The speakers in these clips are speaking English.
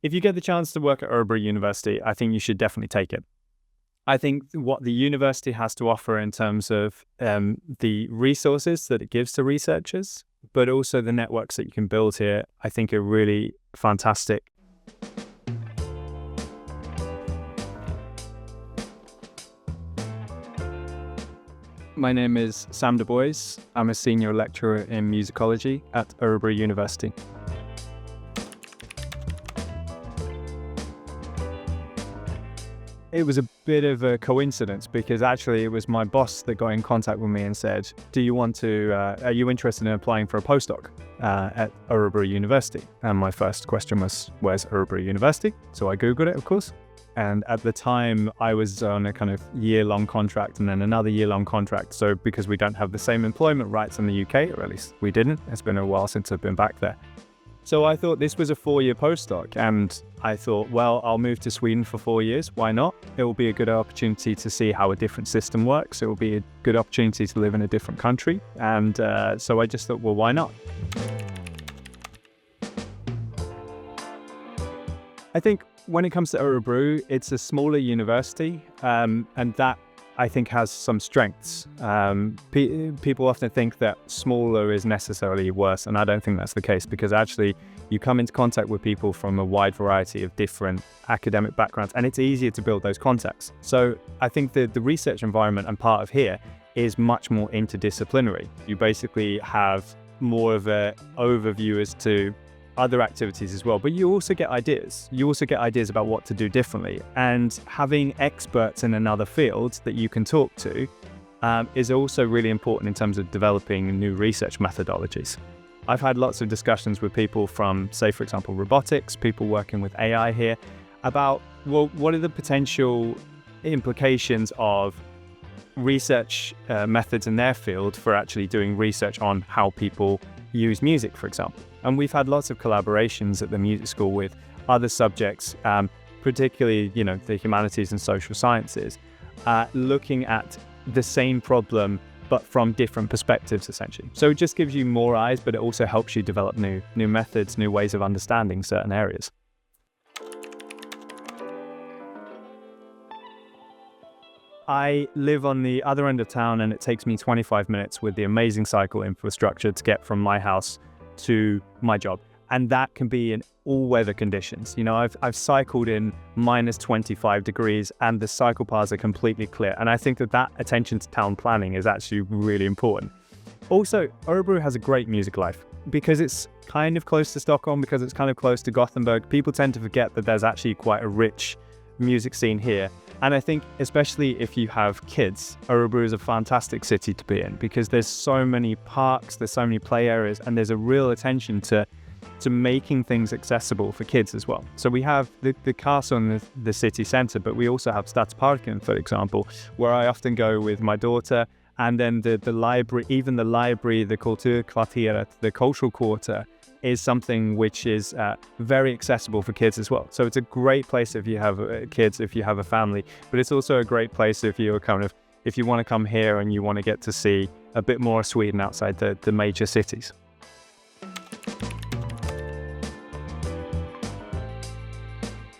If you get the chance to work at Örebro University, I think you should definitely take it. I think what the university has to offer in terms of the resources that it gives to researchers, but also the networks that you can build here, I think are really fantastic. My name is Sam Du Bois. I'm a senior lecturer in musicology at Örebro University. It was a bit of a coincidence because actually it was my boss that got in contact with me and said, are you interested in applying for a postdoc at Örebro University? And my first question was, where's Örebro University? So I Googled it, of course. And at the time I was on a kind of year-long contract and then another year-long contract. So because we don't have the same employment rights in the UK, or at least we didn't, it's been a while since I've been back there. So I thought this was a 4-year postdoc, and I thought, well, I'll move to Sweden for 4 years. Why not? It will be a good opportunity to see how a different system works. It will be a good opportunity to live in a different country. And so I just thought, well, why not? I think when it comes to Örebro, it's a smaller university, and that I think has some strengths. People often think that smaller is necessarily worse, and I don't think that's the case, because actually you come into contact with people from a wide variety of different academic backgrounds, and it's easier to build those contacts. So I think the research environment and part of here is much more interdisciplinary. You basically have more of an overview as to other activities as well, but you also get ideas. You also get ideas about what to do differently, and having experts in another field that you can talk to is also really important in terms of developing new research methodologies. I've had lots of discussions with people from, say, for example, robotics, people working with AI here, about, well, what are the potential implications of research methods in their field for actually doing research on how people use music, for example. And we've had lots of collaborations at the music school with other subjects, particularly, the humanities and social sciences, looking at the same problem, but from different perspectives, essentially. So it just gives you more eyes, but it also helps you develop new methods, new ways of understanding certain areas. I live on the other end of town, and it takes me 25 minutes with the amazing cycle infrastructure to get from my house to my job. And that can be in all weather conditions. I've cycled in minus 25 degrees and the cycle paths are completely clear. And I think that attention to town planning is actually really important. Also, Örebro has a great music life because it's kind of close to Stockholm, because it's kind of close to Gothenburg. People tend to forget that there's actually quite a rich music scene here. And I think especially if you have kids, Örebro is a fantastic city to be in, because there's so many parks, there's so many play areas, and there's a real attention to making things accessible for kids as well. So we have the castle in the city centre, but we also have Stadsparken, for example, where I often go with my daughter, and then the library, even the library, the Kulturkvarteret, the cultural quarter, is something which is very accessible for kids as well. So it's a great place if you have kids, if you have a family, but it's also a great place if you want to come here and you want to get to see a bit more of Sweden outside the major cities.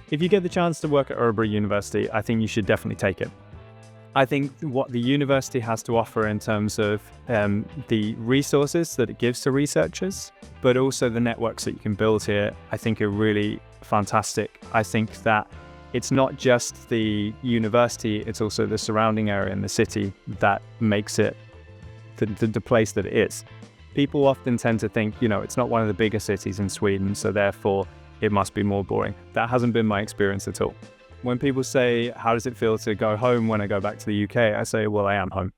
If you get the chance to work at Örebro University, I think you should definitely take it. I think what the university has to offer in terms of the resources that it gives to researchers, but also the networks that you can build here, I think are really fantastic. I think that it's not just the university, it's also the surrounding area in the city that makes it the place that it is. People often tend to think, it's not one of the bigger cities in Sweden, so therefore it must be more boring. That hasn't been my experience at all. When people say, how does it feel to go home when I go back to the UK? I say, well, I am home.